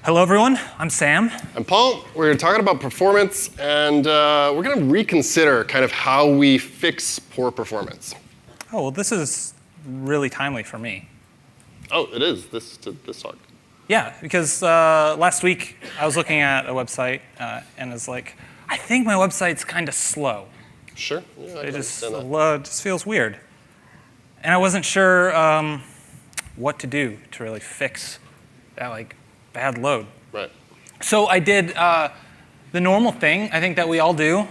Hello, everyone. I'm Sam. I'm Paul. We're talking about performance, and we're going to reconsider kind of how we fix poor performance. Oh, well, this is really timely for me. Oh, it is, this talk. Yeah, because last week I was looking at a website and it's like, I think my website's kind of slow. Sure. Yeah, It just feels weird. And I wasn't sure what to do to really fix that bad load. Right. So I did the normal thing, I think that we all do.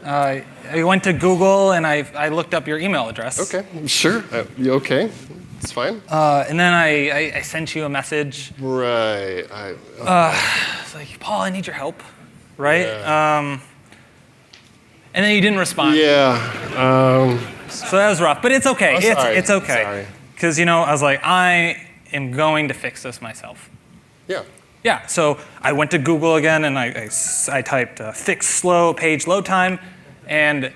I went to Google and I looked up your email address. Okay, sure. You okay? It's fine. And then I sent you a message. Right. It's like, Paul, I need your help, right? Yeah. And then you didn't respond. Yeah. So that was rough, but it's okay. It's okay. Sorry. Because I was like, I am going to fix this myself. Yeah. Yeah. So I went to Google again and I typed fix slow page load time, and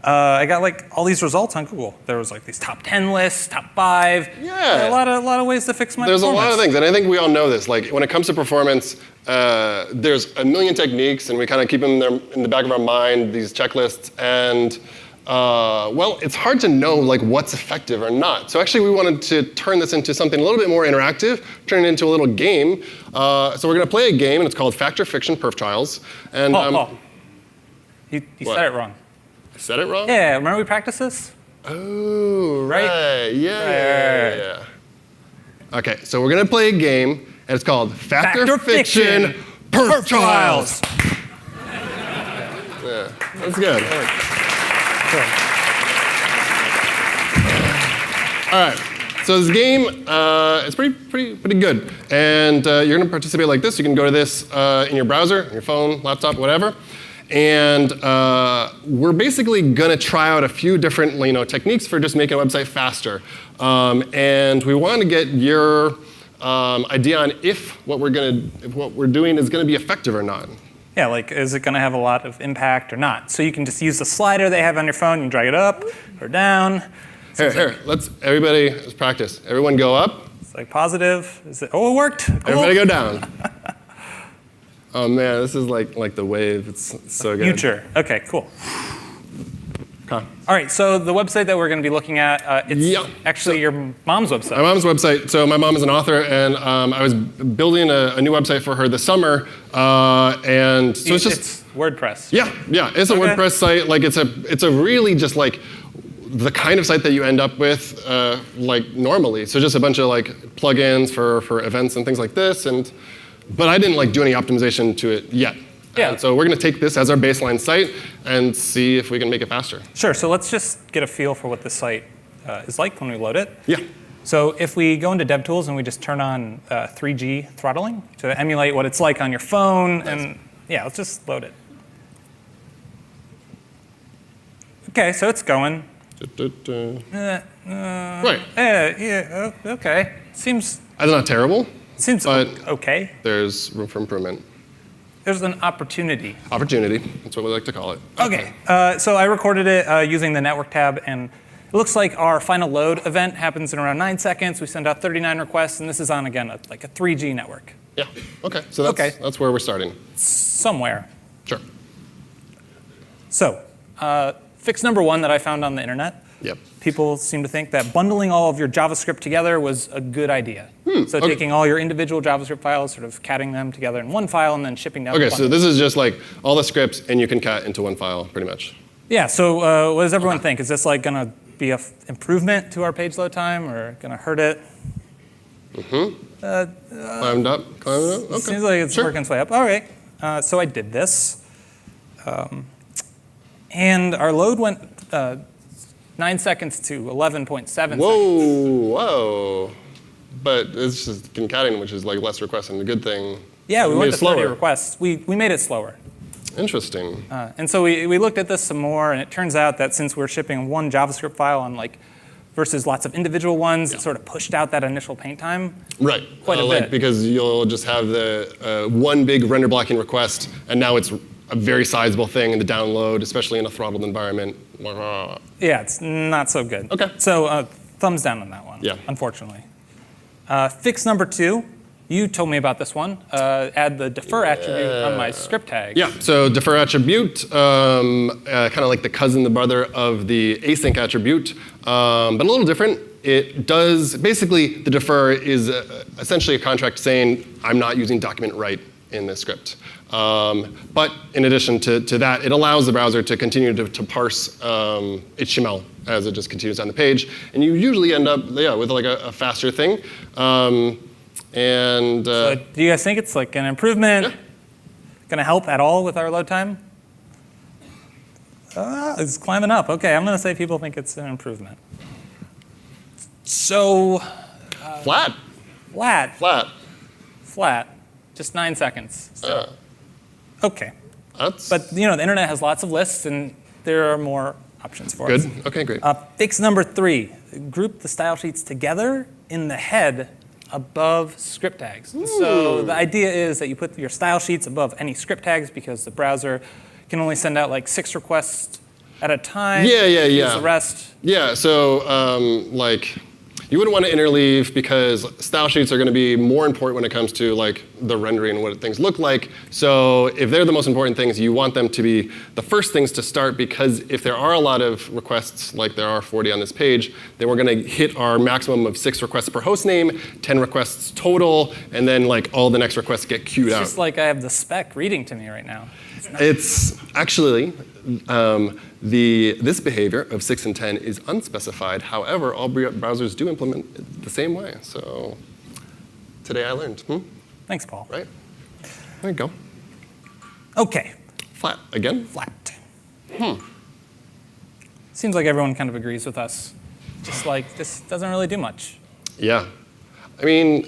I got all these results on Google. There was these top 10 lists, top 5. Yeah. A lot of ways to fix my There's performance. a lot of things, and I think we all know this. When it comes to performance, there's a million techniques, and we kind of keep them there in the back of our mind, these checklists, and well, it's hard to know what's effective or not. So actually, we wanted to turn this into something a little bit more interactive, turn it into a little game. So we're going to play a game, and it's called Factor Fiction Perf Trials. And Paul, you said it wrong. Said it wrong? Yeah, remember we practiced this? Oh, Right? right. Yeah. Okay, so we're going to play a game, and it's called Factor Fiction Perf Trials. Yeah, that's good. Sure. All right, so this game is pretty good, and you're going to participate like this. You can go to this in your browser, on your phone, laptop, whatever. And we're basically going to try out a few different techniques for just making a website faster. And we want to get your idea on if what we're doing is going to be effective or not. Yeah, is it going to have a lot of impact or not? So you can just use the slider they have on your phone. You can drag it up or down. Here, everybody, let's practice. Everyone go up. It's positive. It worked. Cool. Everybody go down. Oh man, this is like the wave. It's so good. Future. Okay, cool. Okay. All right, so the website that we're going to be looking at, it's actually your mom's website. My mom's website. So my mom is an author, and I was building a new website for her this summer, and so it's just WordPress. Yeah, it's a WordPress site. It's a really just the kind of site that you end up with normally. So just a bunch of plugins for events and things like this, but I didn't do any optimization to it yet. Yeah. And so we're going to take this as our baseline site and see if we can make it faster. Sure. So let's just get a feel for what this site is like when we load it. Yeah. So if we go into DevTools and we just turn on 3G throttling to emulate what it's like on your phone, nice. And yeah, let's just load it. Okay, so it's going. Right. Yeah. Okay. Seems. That's not terrible. Seems but okay. There's room for improvement. There's an opportunity. Opportunity, that's what we like to call it. Okay, so I recorded it using the network tab, and it looks like our final load event happens in around 9 seconds. We send out 39 requests, and this is on, again, a 3G network. Yeah, okay, so that's where we're starting. Somewhere. Sure. So, fix number 1 that I found on the internet. Yep. People seem to think that bundling all of your JavaScript together was a good idea. So taking all your individual JavaScript files, sort of catting them together in one file, and then shipping down. Okay, so this is just all the scripts, and you can cat into one file, pretty much. Yeah. So what does everyone think? Is this going to be an improvement to our page load time, or going to hurt it? Climbed up. Okay. Seems like it's working its way up. All right. So I did this, and our load went 9 seconds to 11.7 seconds. Whoa. But it's just concatenating, which is less requests, and a good thing. Yeah, we went to 30 slower. requests. We made it slower. Interesting. And so we looked at this some more, and it turns out that since we're shipping one JavaScript file on versus lots of individual ones, it sort of pushed out that initial paint time. Right. Quite a bit. Because you'll just have the one big render blocking request, and now it's a very sizable thing in the download, especially in a throttled environment. Yeah, it's not so good. Okay. So thumbs down on that one, yeah. Unfortunately. Fix number 2 You told me about this one. Add the defer attribute on my script tag. Yeah, so defer attribute, kind of like the cousin, the brother of the async attribute, but a little different. It does, basically, the defer is essentially a contract saying, I'm not using document write in this script. But in addition to that, it allows the browser to continue to parse HTML as it just continues down the page. And you usually end up with like a faster thing. So do you guys think it's like an improvement? Yeah. Going to help at all with our load time? It's climbing up. OK, I'm going to say people think it's an improvement. So flat. Flat. Flat. Flat. Just 9 seconds. So. OK. That's But the internet has lots of lists, and there are more options for us. good. OK, great. Fix number 3. Group the style sheets together in the head above script tags. So the idea is that you put your style sheets above any script tags because the browser can only send out like 6 requests at a time. Use the rest. Yeah, so like you wouldn't want to interleave because style sheets are going to be more important when it comes to like the rendering and what things look like. So if they're the most important things, you want them to be the first things to start, because if there are a lot of requests, like there are 40 on this page, then we're going to hit our maximum of 6 requests per host name, 10 requests total, and then like all the next requests get queued out. It's just like I have the spec reading to me right now. It's actually, this behavior of 6 and 10 is unspecified. However, all browsers do implement it the same way. So today I learned. Thanks, Paul. Right? There you go. OK. Flat again? Flat. Seems like everyone kind of agrees with us. Just like this doesn't really do much. Yeah. I mean,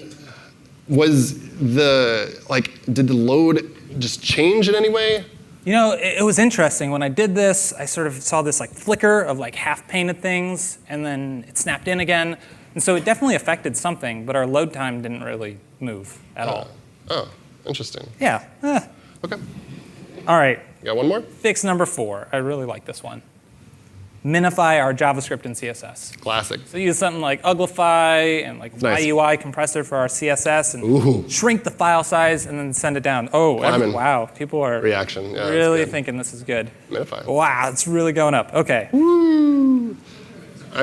did the load just change in any way? You know, it was interesting. When I did this, I sort of saw this like flicker of like half-painted things, and then it snapped in again. And so it definitely affected something, but our load time didn't really move at all. Oh, interesting. Yeah. OK. All right. You got one more? Fix number 4. I really like this one. Minify our JavaScript and CSS. Classic. So use something like Uglify and like Nice. YUI compressor for our CSS, and shrink the file size and then send it down. Oh, wow. People are Reaction. Yeah, really thinking this is good. Minify. Wow, it's really going up. OK. I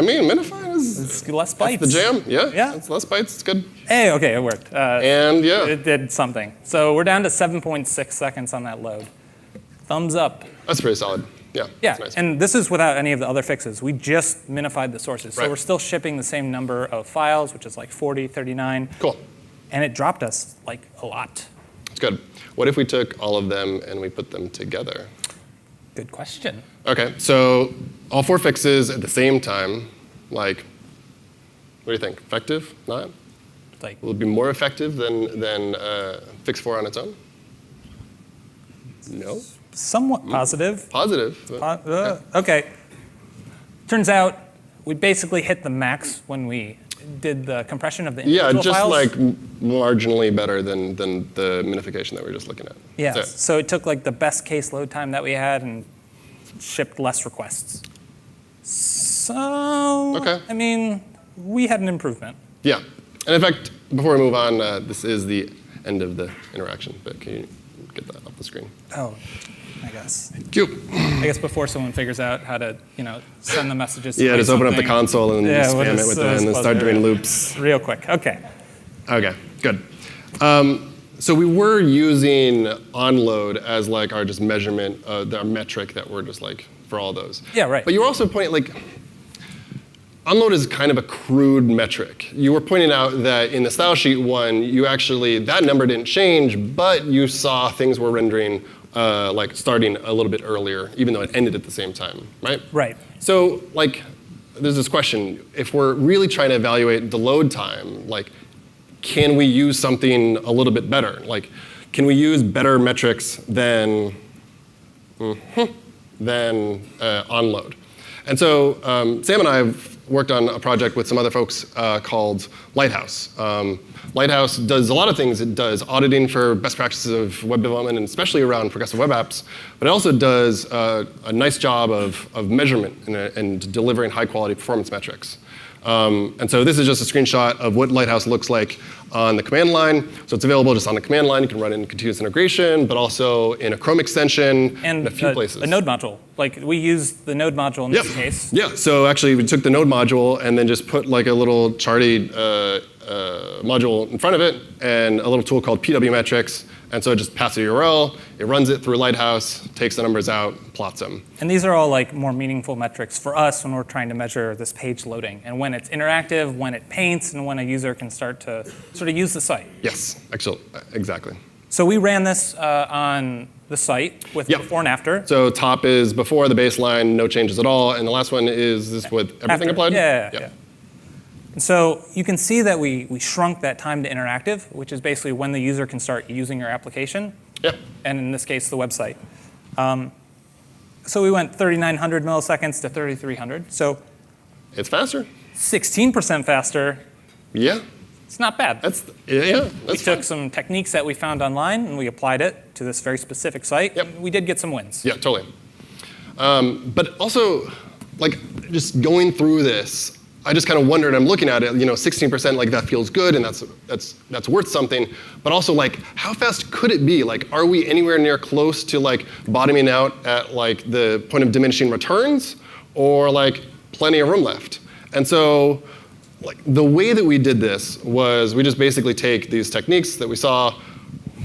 mean, Minify is It's less bytes. the jam. Yeah. Yeah. It's less bytes. It's good. Hey, OK, it worked. And yeah. It did something. So we're down to 7.6 seconds on that load. Thumbs up. That's pretty solid. Yeah. Yeah, That's nice. and this is without any of the other fixes. We just minified the sources. So Right. we're still shipping the same number of files, which is like 40, 39. Cool. And it dropped us like a lot. It's good. What if we took all of them and we put them together? Good question. OK, so all 4 fixes at the same time, like, what do you think? Effective? Not? Like, Will it be more effective than fix 4 on its own? No? somewhat positive. Positive. OK. Turns out we basically hit the max when we did the compression of the individual Yeah, just files. like marginally better than the minification that we were just looking at. Yeah, That's it. so it took like the best case load time that we had and shipped less requests. So, Okay. I mean, we had an improvement. Yeah. And in fact, before we move on, this is the end of the interaction. But can you get that off the screen? Oh, I guess. Thank you. I guess before someone figures out how to, send the messages. To Yeah, play just open up the something. console and Yeah, spam it with that, and then start doing loops. Real quick. OK. OK, good. So we were using onload as like our just measurement, our metric that we're just like for all those. Yeah, right. But you were also pointing like onload is kind of a crude metric. You were pointing out that in the style sheet one, you actually that number didn't change, but you saw things were rendering like starting a little bit earlier, even though it ended at the same time, right? Right. So like, there's this question: if we're really trying to evaluate the load time, like, can we use something a little bit better? Like, can we use better metrics than onload? And so Sam and I have worked on a project with some other folks called Lighthouse. Lighthouse does a lot of things. It does auditing for best practices of web development, and especially around progressive web apps. But it also does a nice job of measurement and delivering high-quality performance metrics. And so this is just a screenshot of what Lighthouse looks like on the command line. So it's available just on the command line. You can run it in continuous integration, but also in a Chrome extension and a few places. A node module. Like we used the node module in this case. Yeah, so actually we took the node module and then just put like a little charty module in front of it and a little tool called PW metrics. And so it just passes a URL, it runs it through Lighthouse, takes the numbers out, plots them. And these are all like more meaningful metrics for us when we're trying to measure this page loading and when it's interactive, when it paints, and when a user can start to sort of use the site. Yes, actually, exactly. So we ran this on the site with before and after. So top is before the baseline, no changes at all, and the last one is this with everything after. applied? Yeah. And so you can see that we shrunk that time to interactive, which is basically when the user can start using your application. Yep. And in this case, the website. So we went 3,900 milliseconds to 3,300. So it's faster. 16% faster. Yeah. It's not bad. We took some techniques that we found online and we applied it to this very specific site. Yep. And we did get some wins. Yeah, totally. But also, like, just going through this, I just kind of wondered, I'm looking at it, 16%, like that feels good and that's worth something. But also, like, how fast could it be? Like, are we anywhere near close to like bottoming out at like the point of diminishing returns, or like plenty of room left? And so, like, the way that we did this was we just basically take these techniques that we saw,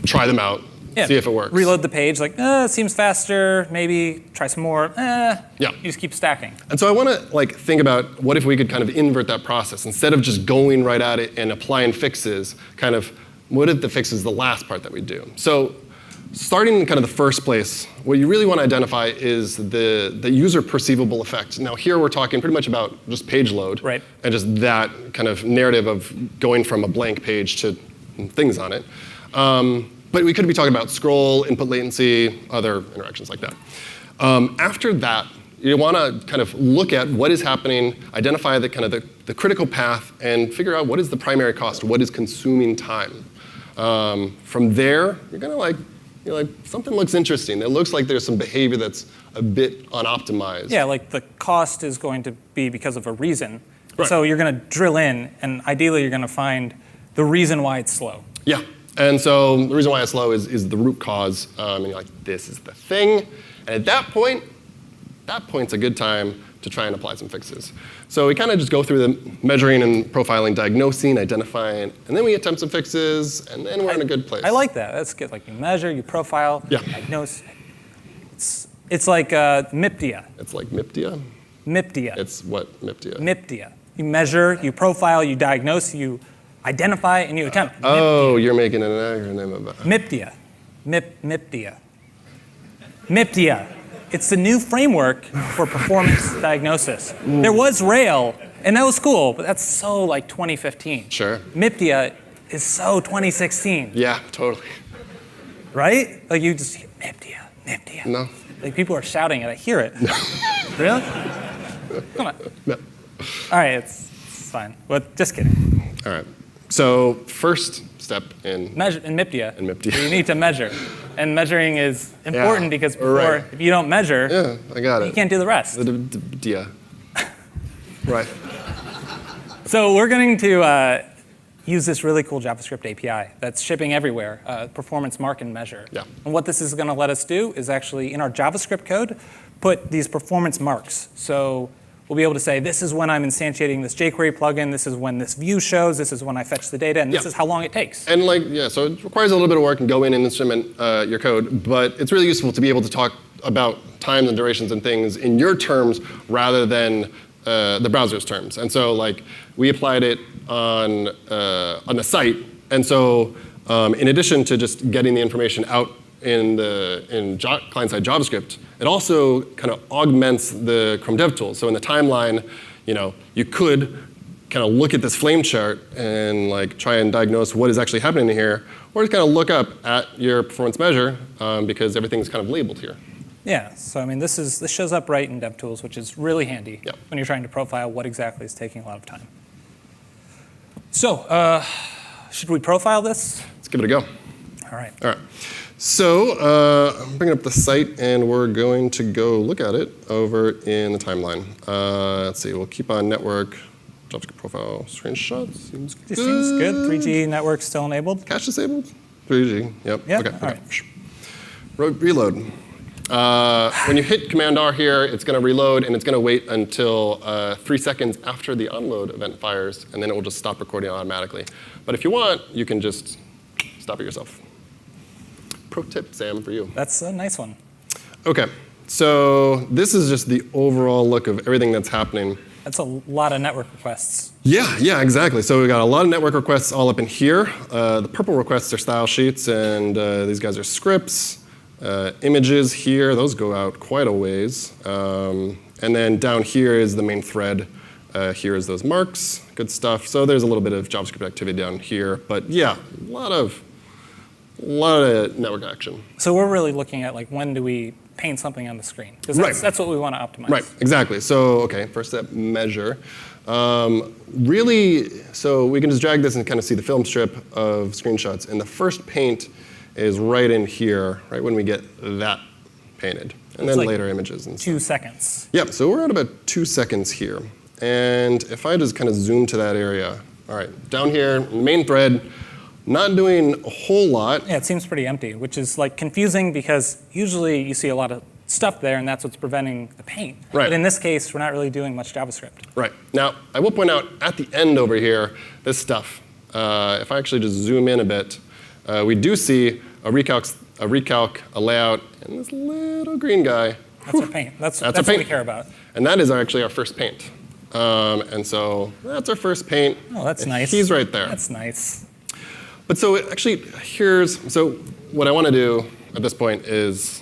try them out, see if it works. Reload the page, like, it seems faster, maybe try some more, Yeah. You just keep stacking. And so I want to like think about what if we could kind of invert that process. Instead of just going right at it and applying fixes, kind of what if the fix is the last part that we do? So starting in kind of the first place, what you really want to identify is the user perceivable effect. Now here we're talking pretty much about just page load. Right. And just that kind of narrative of going from a blank page to things on it. But we could be talking about scroll, input latency, other interactions like that. After that, you want to kind of look at what is happening, identify the kind of the critical path, and figure out what is the primary cost, what is consuming time. From there, you're going to you're like, something looks interesting. It looks like there's some behavior that's a bit unoptimized. Yeah, like the cost is going to be because of a reason. Right. So you're going to drill in, and ideally you're going to find the reason why it's slow. Yeah. And so the reason why it's slow is the root cause. And you're like, this is the thing. And at that point's a good time to try and apply some fixes. So we kind of just go through the measuring and profiling, diagnosing, identifying, and then we attempt some fixes, and then we're in a good place. I like that. That's good. Like you measure, you profile, diagnose. It's like MIPDIA. It's like MIPDIA? MIPDIA. It's what MIPDIA? MIPDIA. You measure, you profile, you diagnose, you identify, and you attempt. Oh, you're making an acronym about MIPDIA. MIPDIA. MIPDIA. It's the new framework for performance diagnosis. There was Rail, and that was cool, but that's so like 2015. Sure. MIPDIA is so 2016. Yeah, totally. Right? Like you just hear MIPDIA, MIPDIA. No. Like people are shouting it, I hear it. No. Really? Come on. No. All right, it's fine. But just kidding. All right. So first step in MIPDIA. MIPDIA. You need to measure. And measuring is important because before, if you don't measure, I got it. you can't do the rest. Yeah. Right. So we're going to use this really cool JavaScript API that's shipping everywhere, performance mark and measure. Yeah. And what this is going to let us do is actually, in our JavaScript code, put these performance marks. So we'll be able to say, this is when I'm instantiating this jQuery plugin, this is when this view shows, this is when I fetch the data, and this is how long it takes. And so it requires a little bit of work and go in and instrument your code, but it's really useful to be able to talk about times and durations and things in your terms rather than the browser's terms. And so we applied it on the site, and so in addition to just getting the information out in client-side JavaScript, it also kind of augments the Chrome Dev Tools. So in the timeline, you could kind of look at this flame chart and try and diagnose what is actually happening here, or just kind of look up at your performance measure because everything's kind of labeled here. Yeah, so I mean, this shows up right in DevTools, which is really handy when you're trying to profile what exactly is taking a lot of time. So should we profile this? Let's give it a go. All right. All right. So I'm bringing up the site, and we're going to go look at it over in the timeline. Let's see. We'll keep on network JavaScript profile screenshot. Seems good. This seems good. 3G network still enabled. Cache disabled? 3G, yep. Yeah, okay. all right. Reload. When you hit Command R here, it's going to reload, and it's going to wait until 3 seconds after the onload event fires, and then it will just stop recording automatically. But if you want, you can just stop it yourself. Pro tip, Sam, for you. That's a nice one. OK, so this is just the overall look of everything that's happening. That's a lot of network requests. Yeah, exactly. So we've got a lot of network requests all up in here. The purple requests are style sheets, and these guys are scripts. Images here, those go out quite a ways. And then down here is the main thread. Here is those marks, good stuff. So there's a little bit of JavaScript activity down here. But yeah, a lot of network action. So we're really looking at like when do we paint something on the screen? Because that's what we want to optimize. Right, exactly. So OK, first step, measure. Really, so we can just drag this and kind of see the film strip of screenshots. And the first paint is right in here, right when we get that painted. And then like later images and stuff. 2 seconds. Yep, so we're at about 2 seconds here. And if I just kind of zoom to that area, all right, down here, main thread, not doing a whole lot. Yeah, it seems pretty empty, which is like confusing because usually you see a lot of stuff there, and that's what's preventing the paint. Right. But in this case, we're not really doing much JavaScript. Right. Now, I will point out at the end over here, this stuff. If I actually just zoom in a bit, we do see a recalc, a layout, and this little green guy. That's our paint. That's our what paint. we care about. And that is actually our first paint. And so that's our first paint. Oh, that's nice. He's right there. That's nice. But so actually, so what I want to do at this point is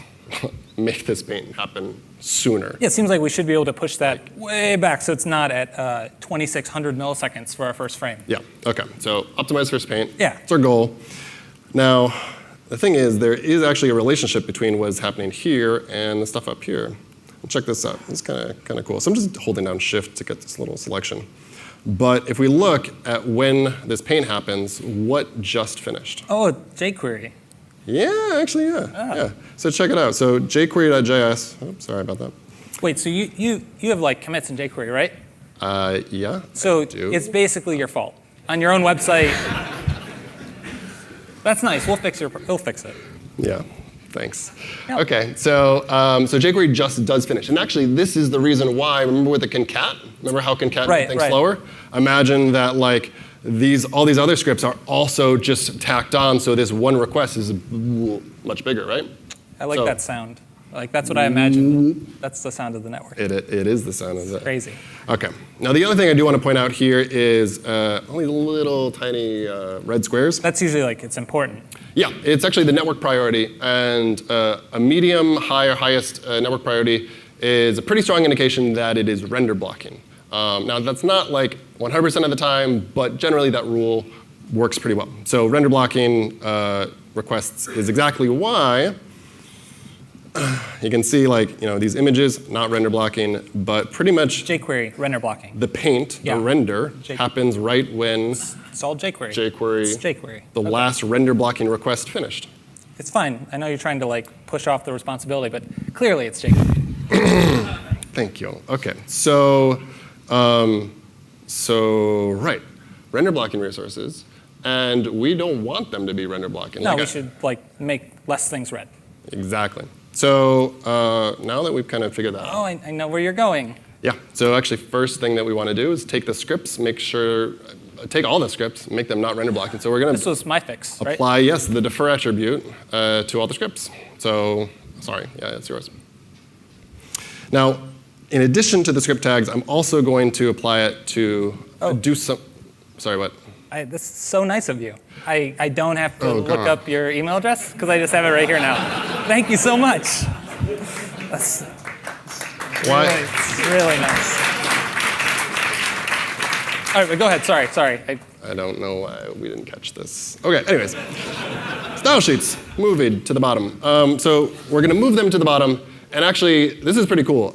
make this paint happen sooner. Yeah, it seems like we should be able to push that way back so it's not at 2,600 milliseconds for our first frame. Yeah, OK. So optimize first paint. Yeah. That's our goal. Now, the thing is, there is actually a relationship between what's happening here and the stuff up here. Check this out. It's kind of cool. So I'm just holding down Shift to get this little selection. But if we look at when this paint happens, what just finished? Oh, jQuery. Yeah, actually, yeah. So check it out. So jQuery.js. Oh, sorry about that. Wait, so you have like commits in jQuery, right? Yeah. So it's basically your fault. On your own website. That's nice. We'll fix it. Yeah. Thanks. Yep. OK, so jQuery just does finish. And actually, this is the reason why. Remember with the concat? Remember how concat made things slower? Imagine that like all these other scripts are also just tacked on, so this one request is much bigger, right? I like that sound. Like that's what I imagine. That's the sound of the network. It is the sound of it. Crazy. OK. Now the other thing I do want to point out here is only little tiny red squares. That's usually like it's important. Yeah, it's actually the network priority, and a medium, high, or highest network priority is a pretty strong indication that it is render blocking. Now that's not like 100% of the time, but generally that rule works pretty well. So render blocking requests is exactly why you can see like these images not render blocking, but pretty much jQuery render blocking. The paint, the render, happens right when it's all jQuery. It's jQuery. The last render blocking request finished. It's fine. I know you're trying to like push off the responsibility, but clearly it's jQuery. Thank you. OK, so right, render blocking resources, and we don't want them to be render blocking. No, we should like make less things red. Exactly. So now that we've kind of figured that out. Oh, I know where you're going. Yeah. So actually, first thing that we want to do is take the scripts, take all the scripts, make them not render blocking. So we're going to this was my fix, right? Apply, yes, the defer attribute to all the scripts. So sorry, yeah, it's yours. Now, in addition to the script tags, I'm also going to apply it to do some. Sorry, what? This is so nice of you. I don't have to look up your email address because I just have it right here now. Thank you so much. That's really nice. All right, but go ahead. Sorry. I don't know why we didn't catch this. OK, anyways. Style sheets, moving to the bottom. So we're going to move them to the bottom. And actually, this is pretty cool.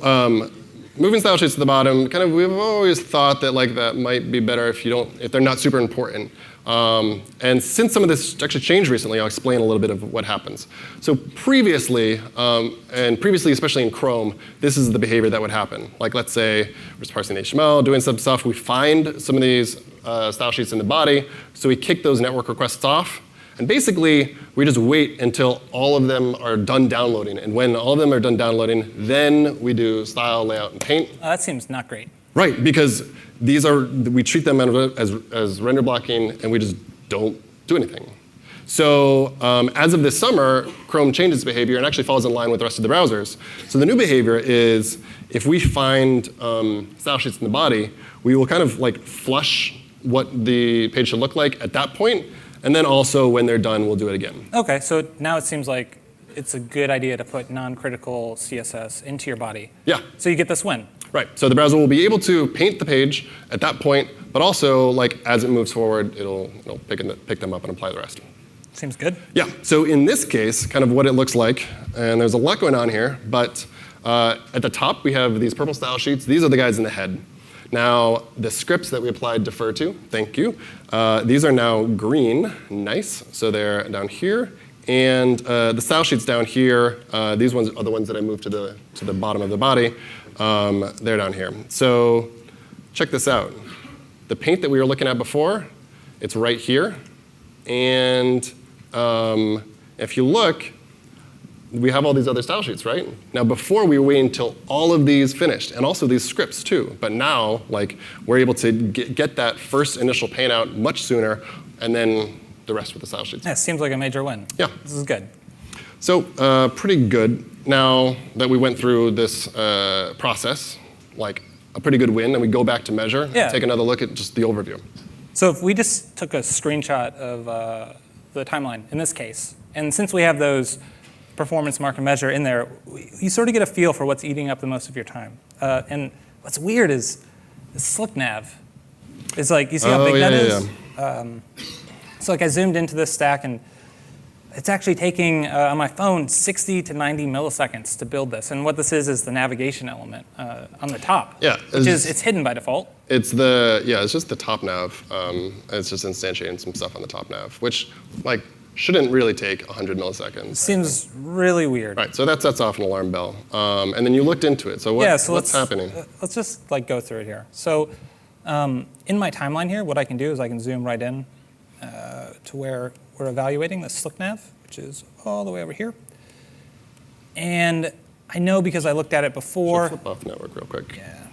moving style sheets to the bottom, kind of, we've always thought that like that might be better if they're not super important. And since some of this actually changed recently, I'll explain a little bit of what happens. So previously, especially in Chrome, this is the behavior that would happen. Like let's say we're just parsing HTML, doing some stuff, we find some of these style sheets in the body, so we kick those network requests off. And basically, we just wait until all of them are done downloading. And when all of them are done downloading, then we do style, layout, and paint. That seems not great. Right, because we treat them as render blocking, and we just don't do anything. So as of this summer, Chrome changed its behavior and actually falls in line with the rest of the browsers. So the new behavior is if we find style sheets in the body, we will kind of like flush what the page should look like at that point. And then also, when they're done, we'll do it again. OK, so now it seems like it's a good idea to put non-critical CSS into your body. Yeah. So you get this win. Right. So the browser will be able to paint the page at that point, but also, like as it moves forward, it'll pick them up and apply the rest. Seems good. Yeah. So in this case, kind of what it looks like, and there's a lot going on here, but at the top, we have these purple style sheets. These are the guys in the head. Now, the scripts that we applied defer to, thank you, these are now green, nice. So they're down here. And the style sheets down here, these ones are the ones that I moved to the bottom of the body. They're down here. So check this out. The paint that we were looking at before, it's right here. And if you look, we have all these other style sheets, right? Now, before we were waiting until all of these finished, and also these scripts too. But now, like, we're able to get that first initial paint out much sooner, and then the rest with the style sheets. Yeah, it seems like a major win. Yeah. This is good. So pretty good. Now that we went through this process, like a pretty good win, and we go back to measure and take another look at just the overview. So if we just took a screenshot of the timeline in this case, and since we have those performance mark and measure in there, you sort of get a feel for what's eating up the most of your time. And what's weird is the slick nav. It's like, you see how big that is? So like I zoomed into this stack, and it's actually taking, on my phone, 60 to 90 milliseconds to build this. And what this is the navigation element on the top. Yeah. It's hidden by default. It's just the top nav. It's just instantiating some stuff on the top nav, which like shouldn't really take 100 milliseconds. Seems really weird. Right, so that sets off an alarm bell. And then you looked into it. So what's happening? Let's just like go through it here. So in my timeline here, what I can do is I can zoom right in to where we're evaluating the slick nav, which is all the way over here. And I know because I looked at it before. Flip off network real quick. Yeah.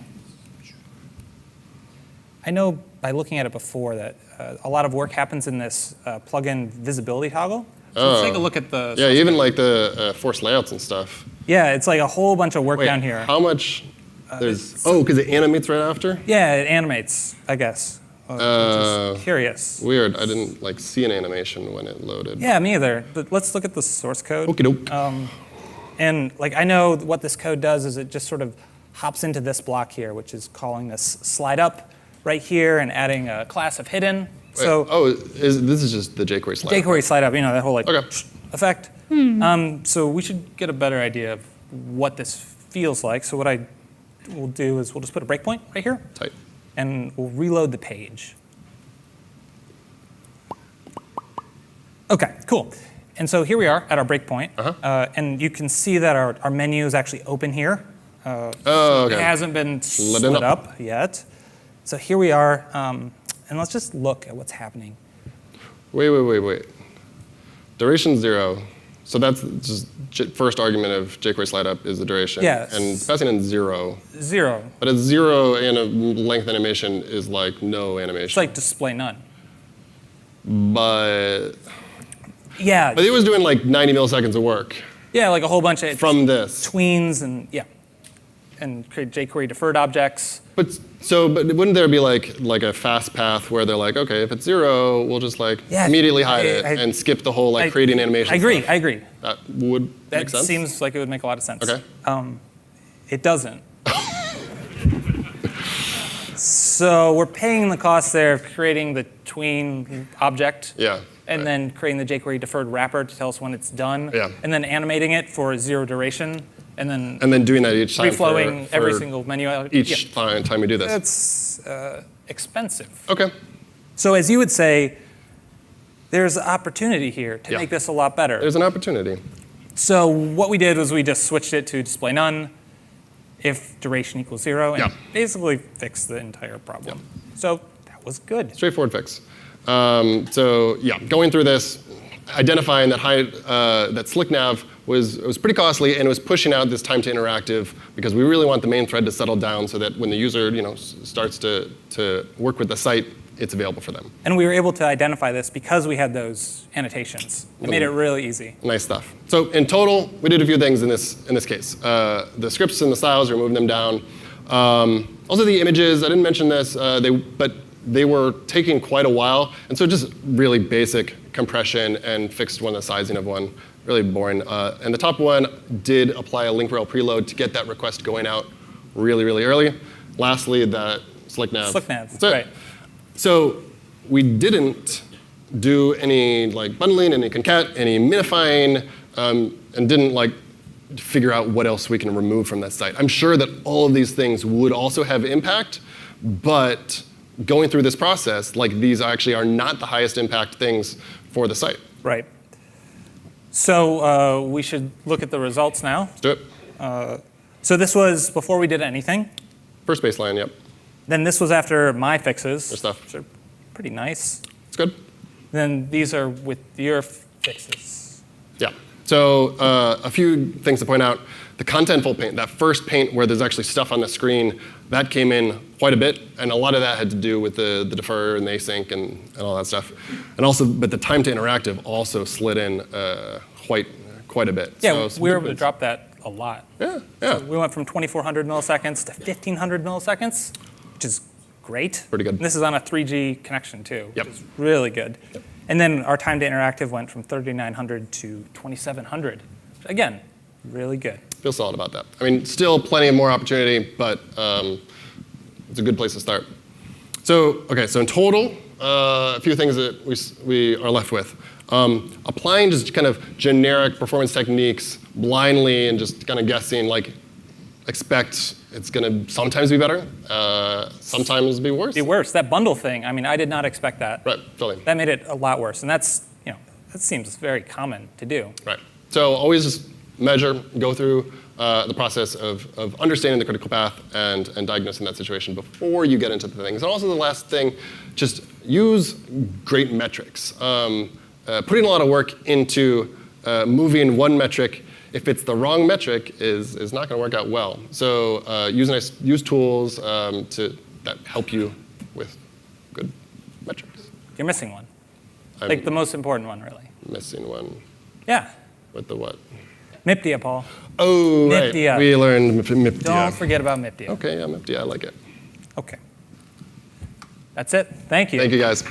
I know by looking at it before that a lot of work happens in this plugin visibility toggle. So let's take a look at the. Yeah, even like the forced layouts and stuff. Yeah, it's like a whole bunch of work down here. How much? Because it animates right after? Yeah, it animates, I guess. Which is curious. Weird. I didn't like see an animation when it loaded. Yeah, me either. But let's look at the source code. Okie doke. And like I know what this code does is it just sort of hops into this block here, which is calling this slide up right here and adding a class of hidden. So this is just the jQuery slide. jQuery slide up, that whole like Okay. effect. So we should get a better idea of what this feels like. So what I will do is we'll just put a breakpoint right here. Tight. And we'll reload the page. OK, cool. And so here we are at our breakpoint. And you can see that our menu is actually open here. Okay. It hasn't been split up yet. So here we are. And let's just look at what's happening. Wait. Duration 0. So that's just first argument of jQuery slide up is the duration. Yes. And passing in 0. 0. But a 0 and a length animation is like no animation. It's like display none. But yeah. But it was doing like 90 milliseconds of work. Yeah, like a whole bunch of from this tweens and create jQuery deferred objects. But wouldn't there be like a fast path where they're like, okay, if it's 0, we'll just like immediately hide it and skip the whole creating animation. I agree. That would make sense. That seems like it would make a lot of sense. Okay. It doesn't. So we're paying the cost there of creating the tween object. Yeah. And then creating the jQuery deferred wrapper to tell us when it's done. Yeah. And then animating it for 0 duration. And then doing that each time reflowing for every single menu. Each time we do this. It's expensive. OK. So as you would say, there's opportunity here to make this a lot better. There's an opportunity. So what we did was we just switched it to display none if duration equals 0, and basically fixed the entire problem. So that was good. Straightforward fix. So yeah, going through this, identifying that that slick nav was pretty costly, and it was pushing out this time to interactive because we really want the main thread to settle down so that when the user starts to work with the site, it's available for them. And we were able to identify this because we had those annotations. It made it really easy. Nice stuff. So in total, we did a few things in this case. The scripts and the styles, we're moving them down. Also the images, I didn't mention this, but they were taking quite a while. And so just really basic compression and fixed one, the sizing of one. Really boring. And the top one did apply a link rel preload to get that request going out really, really early. Lastly, the slick nav. Slick nav, That's it. right. So we didn't do any bundling, any concat, any minifying, and didn't figure out what else we can remove from that site. I'm sure that all of these things would also have impact, but going through this process, these actually are not the highest impact things for the site. Right. So we should look at the results now. Let's do it. So this was before we did anything. First baseline, yep. Then this was after my fixes, Good stuff. which are pretty nice. It's good. Then these are with your fixes. Yeah. So a few things to point out. The contentful paint, that first paint where there's actually stuff on the screen, that came in quite a bit. And a lot of that had to do with the defer and the async and all that stuff. And also, but the time to interactive also slid in quite a bit. Yeah, so we were able to drop that a lot. Yeah, yeah. So we went from 2,400 milliseconds to 1,500 milliseconds, which is great. Pretty good. And this is on a 3G connection, too, Yep. which is really good. Yep. And then our time to interactive went from 3,900 to 2,700. Again, really good. Feel solid about that. I mean, still plenty of more opportunity, but it's a good place to start. So, OK, so in total, a few things that we are left with. Applying just kind of generic performance techniques blindly and just kind of guessing, expect it's going to sometimes be better, sometimes be worse. Be worse. That bundle thing, I mean, I did not expect that. Right, totally. That made it a lot worse. And that's, that seems very common to do. Right. So always just measure, go through the process of understanding the critical path and diagnosing that situation before you get into the things. And also the last thing, just use great metrics. Putting a lot of work into moving one metric, if it's the wrong metric, is not going to work out well. So use tools that help you with good metrics. You're missing one. The most important one, really. Missing one. Yeah. With the what? MIPDIA, Paul. Oh, MIPDIA. Right. We learned MIPDIA. Don't forget about MIPDIA. OK, yeah, MIPDIA, I like it. OK. That's it. Thank you. Thank you, guys.